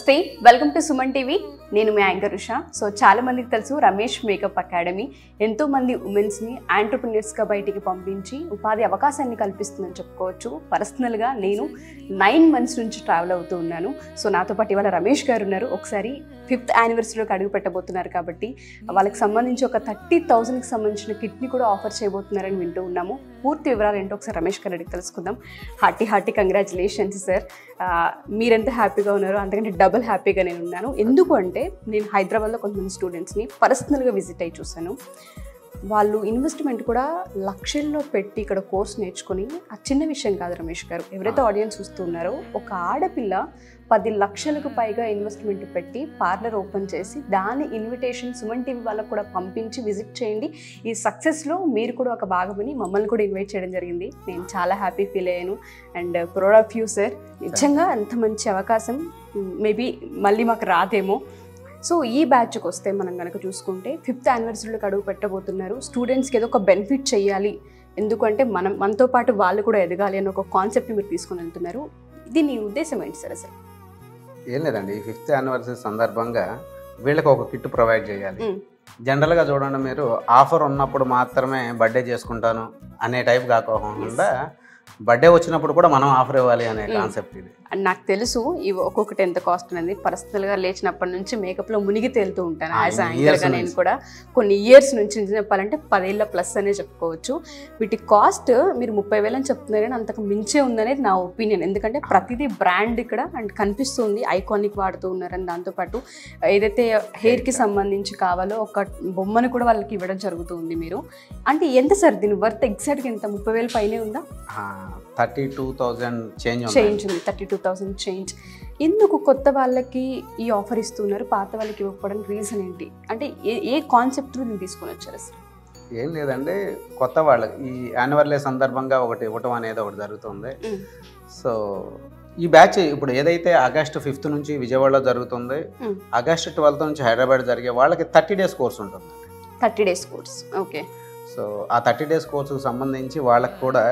నమస్తే, welcome to Suman TV. నేను మీ anchor Usha. So చాలా మందికి తెలుసు రమేష్ మేకప్ అకాడమీ ఎంతో మంది ఉమెన్స్ని ఆంటర్‌ప్రెన్యూర్స్‌గా బయటికి పంపించి ఉపాధి అవకాశాన్ని కల్పిస్తుందని చెప్పుకోవచ్చు. పర్సనల్గా నేను 9 మంత్స్ నుంచి ట్రావెల్ అవుతూ ఉన్నాను. సో నాతో పాటు ఇవాళ రమేష్ గారు ఉన్నారు. ఒకసారి 5th యానివర్సరీలోకి అడుగు పెట్టబోతున్నారు కాబట్టి వాళ్ళకి సంబంధించి ఒక 30,000కి సంబంధించిన కిట్ని కూడా ఆఫర్ చేయబోతున్నారని వింటూ ఉన్నాము. పూర్తి వివరాలు ఏంటో ఒకసారి రమేష్ గారు అడిగి తెలుసుకుందాం. Hearty congratulations sir. మీరెంత హ్యాపీగా ఉన్నారో అంతకంటే డబుల్ హ్యాపీగా నేను ఉన్నాను. ఎందుకు అంటే నేను హైదరాబాద్లో కొంతమంది స్టూడెంట్స్ని పర్సనల్గా విజిట్ అయ్యి చూశాను. వాళ్ళు ఇన్వెస్ట్మెంట్ కూడా లక్షల్లో పెట్టి ఇక్కడ కోర్స్ నేర్చుకొని ఆ చిన్న విషయం కాదు రమేష్ గారు. ఎవరైతే ఆడియన్స్ చూస్తున్నారో ఒక ఆడపిల్ల 10 లక్షలకు పైగా ఇన్వెస్ట్మెంట్ పెట్టి పార్లర్ ఓపెన్ చేసి దాని ఇన్విటేషన్ సుమన్ టీవీ వాళ్ళకు కూడా పంపించి విజిట్ చేయండి, ఈ సక్సెస్లో మీరు కూడా ఒక భాగమని మమ్మల్ని కూడా ఇన్వైట్ చేయడం జరిగింది. నేను చాలా హ్యాపీ ఫీల్ అయ్యాను and proud of you sir. నిజంగా అంత మంచి అవకాశం మేబీ మళ్ళీ మాకు రాదేమో. సో ఈ బ్యాచ్కి వస్తే మనం కనుక చూసుకుంటే 5th యానివర్సరీలోకి అడుగు పెట్టబోతున్నారు. స్టూడెంట్స్కి ఏదో ఒక బెనిఫిట్ చేయాలి, ఎందుకంటే మనతో పాటు వాళ్ళు కూడా ఎదగాలి అని ఒక కాన్సెప్ట్ని మీరు తీసుకొని వెళ్తున్నారు. ఇది నీ ఉద్దేశం ఏంటి సార్? అసలు ఏం లేదండి, ఈ 5th యానివర్సరీ సందర్భంగా వీళ్ళకి ఒక కిట్ ప్రొవైడ్ చేయాలి. జనరల్గా చూడండి, మీరు ఆఫర్ ఉన్నప్పుడు మాత్రమే బర్త్డే చేసుకుంటాను అనే టైప్ కాకుండా బర్త్డే వచ్చినప్పుడు కూడా మనం ఆఫర్ ఇవ్వాలి అనే కాన్సెప్ట్ ఇది. నాకు తెలుసు ఇవి ఒక్కొక్కటి ఎంత కాస్ట్ అనేది. పర్సనల్గా లేచినప్పటి నుంచి మేకప్లో మునిగి తేలుతూ ఉంటాను యాజ్ యాంకర్గా. నేను కూడా కొన్ని ఇయర్స్ నుంచి చెప్పాలంటే 10 ఏళ్ళ ప్లస్ అనే చెప్పుకోవచ్చు. వీటి కాస్ట్ మీరు 30,000 అని చెప్తున్నారు కానీ అంతకు మించే ఉందనేది నా ఒపీనియన్. ఎందుకంటే ప్రతిదీ బ్రాండ్ ఇక్కడ అండ్ కనిపిస్తుంది, ఐకానిక్ వాడుతూ ఉన్నారని. దాంతోపాటు ఏదైతే హెయిర్కి సంబంధించి కావాలో ఒక బొమ్మను కూడా వాళ్ళకి ఇవ్వడం జరుగుతుంది. మీరు అంటే ఎంత సార్ దీని వర్త్ ఎగ్జాక్ట్గా ఎంత? 30,000 పైనే ఉందా? 32,000 చేంజ్ ఉంది. 32,000 చేంజ్. ఎందుకు కొత్త వాళ్ళకి ఈ ఆఫర్ ఇస్తున్నారు, పాత వాళ్ళకి ఇవ్వకపోవడానికి రీజన్ ఏంటి? అంటే ఏ కాన్సెప్ట్ మీరు తీసుకొని వచ్చారు అసలు? ఏం లేదండి, కొత్త వాళ్ళకి ఈ యానివర్సరీ సందర్భంగా ఒకటి ఇవ్వటం అనేది ఒకటి జరుగుతుంది. సో ఈ బ్యాచ్ ఇప్పుడు ఏదైతే ఆగస్టు 5th నుంచి విజయవాడలో జరుగుతుంది, ఆగస్టు 12th నుంచి హైదరాబాద్ జరిగే వాళ్ళకి 30 డేస్ కోర్స్ ఉంటుంది. 30 డేస్ కోర్స్, ఓకే. సో ఆ 30 డేస్ కోర్సుకు సంబంధించి వాళ్ళకి కూడా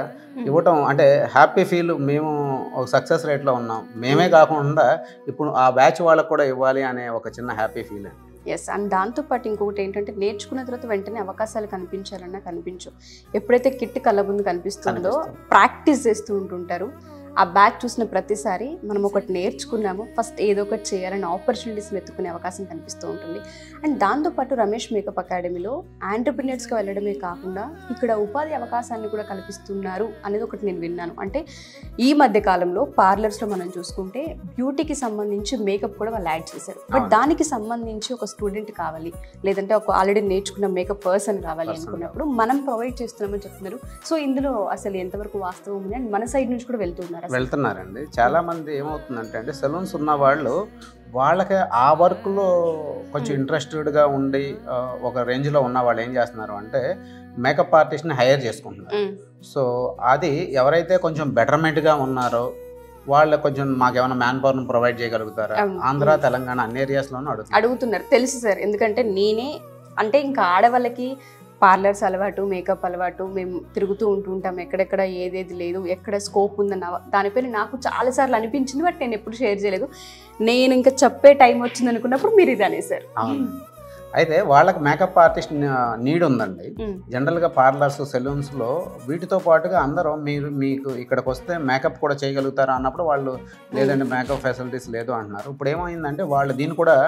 ఇవ్వటం అంటే హ్యాపీ ఫీల్. మేము ఒక సక్సెస్ రేట్లో ఉన్నాం, మేమే కాకుండా ఇప్పుడు ఆ బ్యాచ్ వాళ్ళకు కూడా ఇవ్వాలి అనే ఒక చిన్న హ్యాపీ ఫీల్ అండి. ఎస్. అండ్ దాంతోపాటు ఇంకొకటి ఏంటంటే నేర్చుకున్న తర్వాత వెంటనే అవకాశాలు కనిపించాలన్నా కనిపించు. ఎప్పుడైతే కిట్ కళ్ళ ముందు కనిపిస్తుందో ప్రాక్టీస్ చేస్తూ ఉంటుంటారు. ఆ బ్యాచ్ చూసిన ప్రతిసారి మనం ఒకటి నేర్చుకున్నాము, ఫస్ట్ ఏదో ఒకటి చేయాలని ఆపర్చునిటీస్ వెతుక్కునే అవకాశం కనిపిస్తూ ఉంటుంది. అండ్ దాంతోపాటు రమేష్ మేకప్ అకాడమీలో ఆంటర్‌ప్రెన్యూర్స్గా వెళ్ళడమే కాకుండా ఇక్కడ ఉపాధి అవకాశాన్ని కూడా కల్పిస్తున్నారు అనేది ఒకటి నేను విన్నాను. అంటే ఈ మధ్య కాలంలో పార్లర్స్లో మనం చూసుకుంటే బ్యూటీకి సంబంధించి మేకప్ కూడా వాళ్ళు యాడ్ చేశారు. బట్ దానికి సంబంధించి ఒక స్టూడెంట్ కావాలి, లేదంటే ఒక ఆల్రెడీ నేర్చుకున్న మేకప్ పర్సన్ కావాలి అనుకున్నప్పుడు మనం ప్రొవైడ్ చేస్తున్నామని చెప్తున్నారు. సో ఇందులో అసలు ఎంతవరకు వాస్తవం ఉంది అండ్ మన సైడ్ నుంచి కూడా వెళ్తున్నారండి. చాలా మంది ఏమవుతుందంటే అండి, సెలూన్స్ ఉన్న వాళ్ళు వాళ్ళకి ఆ వర్క్లో కొంచెం ఇంట్రెస్టెడ్గా ఉండి ఒక రేంజ్లో ఉన్న వాళ్ళు ఏం చేస్తున్నారు అంటే మేకప్ ఆర్టిస్ట్ని హైర్ చేసుకుంటున్నారు. సో అది ఎవరైతే కొంచెం బెటర్మెంట్గా ఉన్నారో వాళ్ళు కొంచెం మాకు ఏమైనా మ్యాన్ పవర్ని ప్రొవైడ్ చేయగలుగుతారా? ఆంధ్ర, తెలంగాణ అన్ని ఏరియాస్లోనూ అడుగుతున్నారు. తెలుసు సార్, ఎందుకంటే నేనే అంటే ఇంకా ఆడవాళ్ళకి పార్లర్స్ అలవాటు, మేకప్ అలవాటు, మేము తిరుగుతూ ఉంటాం, ఎక్కడెక్కడ ఏదేది లేదు, ఎక్కడ స్కోప్ ఉందన్న దానిపైన నాకు చాలాసార్లు అనిపించింది. బట్ నేను ఎప్పుడు షేర్ చేయలేదు. నేను ఇంకా చెప్పే టైం వచ్చింది అనుకున్నప్పుడు మీరు ఇది అనేసారు. అయితే వాళ్ళకి మేకప్ ఆర్టిస్ట్ నీడ్ ఉందండి. జనరల్గా పార్లర్స్, సెలూన్స్లో వీటితో పాటుగా అందరూ మీకు ఇక్కడికి వస్తే మేకప్ కూడా చేయగలుగుతారా అన్నప్పుడు వాళ్ళు లేదండి మేకప్ ఫెసిలిటీస్ లేదు అంటున్నారు. ఇప్పుడు ఏమైందంటే వాళ్ళు దీన్ని కూడా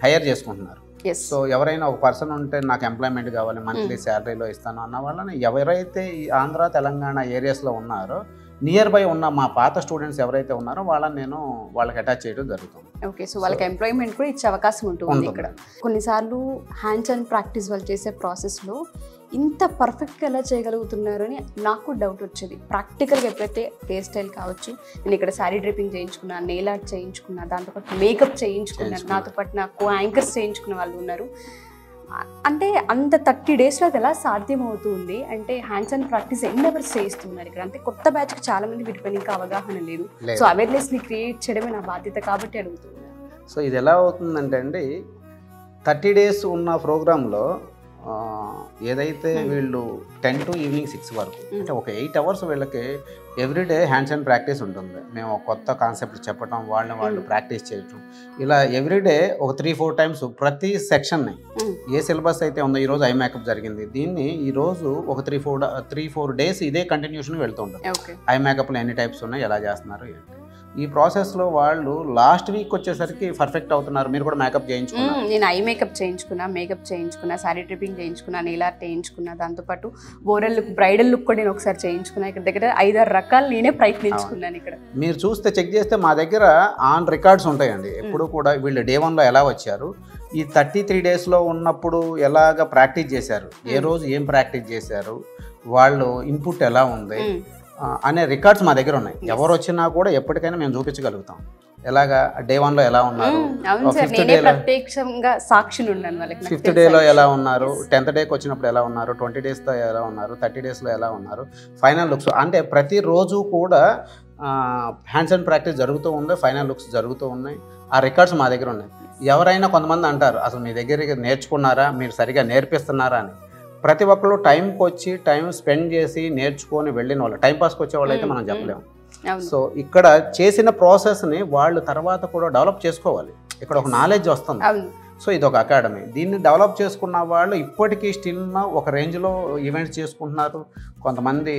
హైర్ చేసుకుంటున్నారు. సో ఎవరైనా ఒక పర్సన్ ఉంటే నాకు ఎంప్లాయ్మెంట్ కావాలి, మంత్లీ శాలరీలో ఇస్తాను అన్న వాళ్ళని ఎవరైతే ఈ ఆంధ్ర, తెలంగాణ ఏరియాస్లో ఉన్నారో నియర్ బై ఉన్న మా పాత స్టూడెంట్స్ ఎవరైతే ఉన్నారో వాళ్ళని నేను వాళ్ళకి అటాచ్ చేయడం జరుగుతుంది. ఓకే. సో వాళ్ళకి ఎంప్లాయ్మెంట్ కూడా ఇచ్చే అవకాశం ఉంటుంది ఇక్కడ. కొన్నిసార్లు హ్యాండ్స్ అండ్ ప్రాక్టీస్ వాళ్ళు చేసే ప్రాసెస్లో ఇంత పర్ఫెక్ట్గా ఎలా చేయగలుగుతున్నారు అని నాకు డౌట్ వచ్చేది. ప్రాక్టికల్గా ఎప్పుడైతే హెయిర్ స్టైల్ కావచ్చు, నేను ఇక్కడ శారీ డ్రిప్పింగ్ చేయించుకున్నా, నెయిల్ ఆర్ట్ చేయించుకున్నా, దాంతోపాటు మేకప్ చేయించుకున్నాను, నాతో పాటు నాకు యాంకర్స్ చేయించుకున్న వాళ్ళు ఉన్నారు. అంటే అంత 30 డేస్లో అది ఎలా సాధ్యమవుతుంది? అంటే హ్యాండ్స్ అండ్ ప్రాక్టీస్ ఎన్ని అవర్స్ చేయిస్తున్నారు ఇక్కడ? అంటే కొత్త బ్యాచ్కి చాలా మంది వీటిపైన ఇంకా అవగాహన లేదు. సో అవేర్నెస్ని క్రియేట్ చేయడమే నా బాధ్యత కాబట్టి అడుగుతున్నాను. సో ఇది ఎలా అవుతుందంటే అండి, 30 డేస్ ఉన్న ప్రోగ్రాంలో ఏదైతే వీళ్ళు 10 to ఈవినింగ్ 6 వరకు అంటే ఒక 8 hours వీళ్ళకి ఎవ్రీడే హ్యాండ్స్ అండ్ ప్రాక్టీస్ ఉంటుంది. మేము కొత్త కాన్సెప్ట్ చెప్పడం, వాళ్ళు ప్రాక్టీస్ చేయటం, ఇలా ఎవ్రీడే ఒక 3-4 times ప్రతి సెక్షన్ని ఏ సిలబస్ అయితే ఉందో ఈరోజు ఐ మేకప్ జరిగింది, దీన్ని ఈరోజు ఒక 3-4 days ఇదే కంటిన్యూషన్ వెళ్తూ ఉంటుంది. ఐ మేకప్లో ఎన్ని టైప్స్ ఉన్నాయి, ఎలా చేస్తున్నారు ఏంటి. ఈ ప్రాసెస్లో వాళ్ళు లాస్ట్ వీక్ వచ్చేసరికి పర్ఫెక్ట్ అవుతున్నారు. మీరు కూడా మేకప్ చేయించుకున్నారు? నేను ఐ మేకప్ చేయించుకున్నా, సారీ ట్రిప్పింగ్ చేయించుకున్నా, నెయిల్ ఆర్ట్ చేయించుకున్నా, దాంతోపాటు ఓరల్ లుక్, బ్రైడల్ లుక్ కూడా నేను ఒకసారి చేయించుకున్నా. ఇక్కడ దగ్గర 5-6 రకాలు నేనే ప్రయత్నించుకున్నాను. ఇక్కడ మీరు చూస్తే చెక్ చేస్తే మా దగ్గర ఆన్ రికార్డ్స్ ఉంటాయండి. ఎప్పుడు కూడా వీళ్ళు Day 1లో ఎలా వచ్చారు, ఈ 33 daysలో ఉన్నప్పుడు ఎలాగ ప్రాక్టీస్ చేశారు, ఏ రోజు ఏం ప్రాక్టీస్ చేశారు, వాళ్ళు ఇన్పుట్ ఎలా ఉంది అనే రికార్డ్స్ మా దగ్గర ఉన్నాయి. ఎవరు వచ్చినా కూడా ఎప్పటికైనా మేము చూపించగలుగుతాం. ఎలాగా Day 1లో ఎలా ఉన్నారు, 5th డేలో ఎలా ఉన్నారు, 10th డేకి వచ్చినప్పుడు ఎలా ఉన్నారు, 20 daysతో ఎలా ఉన్నారు, 30 daysలో ఎలా ఉన్నారు, ఫైనల్ లుక్స్. అంటే ప్రతిరోజు కూడా హ్యాండ్స్ అండ్ ప్రాక్టీస్ జరుగుతూ ఉంది, ఫైనల్ లుక్స్ జరుగుతూ ఉన్నాయి. ఆ రికార్డ్స్ మా దగ్గర ఉన్నాయి. ఎవరైనా కొంతమంది అంటారు, అసలు మీ దగ్గరికి నేర్చుకున్నారా, మీరు సరిగా నేర్పిస్తున్నారా అని. ప్రతి ఒక్కరు టైంకి వచ్చి టైం స్పెండ్ చేసి నేర్చుకొని వెళ్ళిన వాళ్ళు, టైంపాస్కి వచ్చే వాళ్ళు అయితే మనం చెప్పలేము. సో ఇక్కడ చేసిన ప్రాసెస్ని వాళ్ళు తర్వాత కూడా డెవలప్ చేసుకోవాలి. ఇక్కడ ఒక నాలెడ్జ్ వస్తుంది. సో ఇది ఒక అకాడమీ. దీన్ని డెవలప్ చేసుకున్న వాళ్ళు ఇప్పటికీ స్టిల్ ఒక రేంజ్లో ఈవెంట్స్ చేసుకుంటున్నారు. కొంతమంది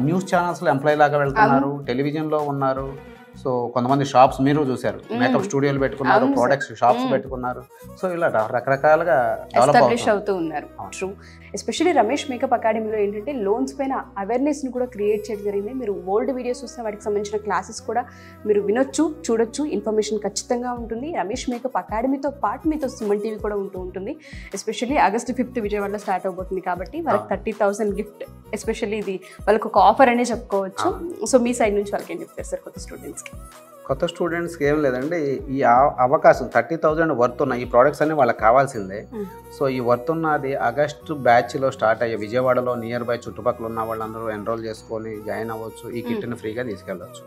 న్యూస్ ఛానల్స్లో ఎంప్లాయీ లాగా వెళ్తున్నారు, టెలివిజన్లో ఉన్నారు. సో కొంతమంది షాప్స్ మీరు చూశారు, మేకప్ స్టూడియోలు పెట్టుకున్నారు, ప్రొడక్ట్స్ షాప్స్ పెట్టుకున్నారు. సో ఇలా రకరకాలుగా ఎస్టాబ్లిష్ అవుతూ ఉన్నారు. ట్రూ. ఎస్పెషల్లీ రమేష్ మేకప్ అకాడమీలో ఏంటంటే లోన్స్ పైన అవేర్నెస్ని కూడా క్రియేట్ చేయడం జరిగింది. మీరు ఓల్డ్ వీడియోస్ చూస్తే వాటికి సంబంధించిన క్లాసెస్ కూడా మీరు వినొచ్చు, చూడొచ్చు. ఇన్ఫర్మేషన్ ఖచ్చితంగా ఉంటుంది. రమేష్ మేకప్ అకాడమీతో పాటు మీతో సుమన్ టీవీ కూడా ఉంటుంది. ఎస్పెషల్లీ August 5th విజయవాడలో స్టార్ట్ అవబోతుంది కాబట్టి వాళ్ళకి 30,000 గిఫ్ట్. ఎస్పెషల్లీ ఇది వాళ్ళకి ఒక ఆఫర్ అనే చెప్పుకోవచ్చు. సో మీ సైడ్ నుంచి వాళ్ళకి ఏం చెప్తారు సార్ కొత్త స్టూడెంట్స్కి? ఏం లేదండి, ఈ అవకాశం 30,000 వర్త్ ఉన్న ఈ ప్రోడక్ట్స్ అన్ని వాళ్ళకి కావాల్సిందే. సో ఈ వర్త్ ఉన్నది ఆగస్టు బ్యాచ్లో స్టార్ట్ అయ్యే విజయవాడలో నియర్ బై చుట్టుపక్కల ఉన్న వాళ్ళందరూ ఎన్రోల్ చేసుకొని జాయిన్ అవ్వచ్చు. ఈ కిట్ని ఫ్రీగా తీసుకెళ్ళవచ్చు.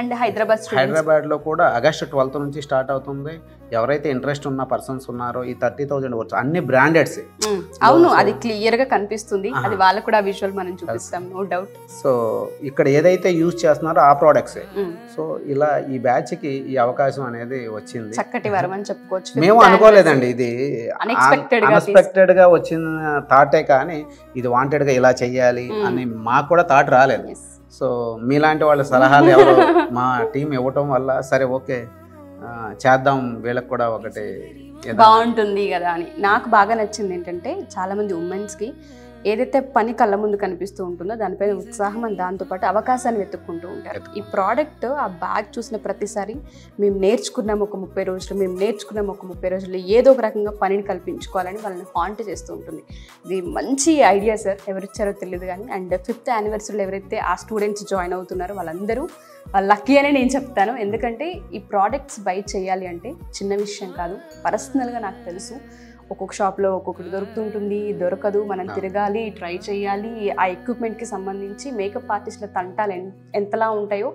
అండ్ హైదరాబాద్లో కూడా August 12th నుంచి స్టార్ట్ అవుతుంది. ఎవరైతే ఇంట్రెస్ట్ ఉన్న పర్సన్స్ ఉన్నారో ఈ 30,000 వర్త్ అన్ని బ్రాండెడ్స్. అవును, అది క్లియర్ గా కనిపిస్తుంది. అది వాళ్ళకు కూడా విజువల్ మనం చూపిస్తాం, నో డౌట్. సో ఇక్కడ ఏదైతే యూజ్ చేస్తున్నారో ఆ ప్రోడక్ట్స్. సో ఇలా ఈ బ్యాచ్ కి ఈ అవకాశం అనేది వచ్చింది. చక్కటి వరం అని చెప్పుకోవచ్చు. మేము అనుకోలేదండి, ఇది అన్ఎక్స్పెక్టెడ్ గా వచ్చిన థాటే, కానీ ఇది వాంటెడ్ గా ఇలా చెయ్యాలి అని మాకు కూడా థాట్ రాలేదు. సో మీలాంటి వాళ్ళ సలహాలు ఎవరో మా టీం ఇవ్వటం వల్ల సరే ఓకే చేద్దాం, వీళ్ళకి కూడా ఒకటి బాగుంటుంది కదా అని. నాకు బాగా నచ్చింది ఏంటంటే చాలామంది ఉమెన్స్కి ఏదైతే పని కళ్ళ ముందు కనిపిస్తూ ఉంటుందో దానిపైన ఉత్సాహం అని, దాంతోపాటు అవకాశాన్ని వెతుక్కుంటూ ఉంటారు. ఈ ప్రోడక్ట్ ఆ బ్యాగ్ చూసిన ప్రతిసారి మేము నేర్చుకున్నాం ఒక 30 రోజులు ఏదో ఒక రకంగా పనిని కల్పించుకోవాలని వాళ్ళని హాంట్ చేస్తూ ఉంటుంది. ఇది మంచి ఐడియా సార్, ఎవరిచ్చారో తెలియదు కానీ. అండ్ 5th anniversary ఎవరైతే ఆ స్టూడెంట్స్ జాయిన్ అవుతున్నారో వాళ్ళందరూ లక్కీ అనే నేను చెప్తాను. ఎందుకంటే ఈ ప్రోడక్ట్స్ బై చేయాలి అంటే చిన్న విషయం కాదు. పర్సనల్గా నాకు తెలుసు, ఒక్కొక్క షాప్లో ఒక్కొక్కటి దొరుకుతుంటుంది, దొరకదు, మనం తిరగాలి, ట్రై చేయాలి. ఆ ఎక్విప్మెంట్కి సంబంధించి మేకప్ ఆర్టిస్టుల తంటాలు ఎంతలా ఉంటాయో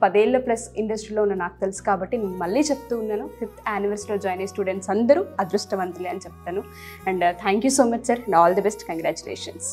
10 ఏళ్ళ ప్లస్ ఇండస్ట్రీలో ఉన్న నాకు తెలుసు. కాబట్టి నేను మళ్ళీ చెప్తూ ఉన్నాను, 5th anniversary జాయిన్ అయ్యే స్టూడెంట్స్ అందరూ అదృష్టవంతులే అని చెప్తాను. And thank you so much sir, and all the best, congratulations.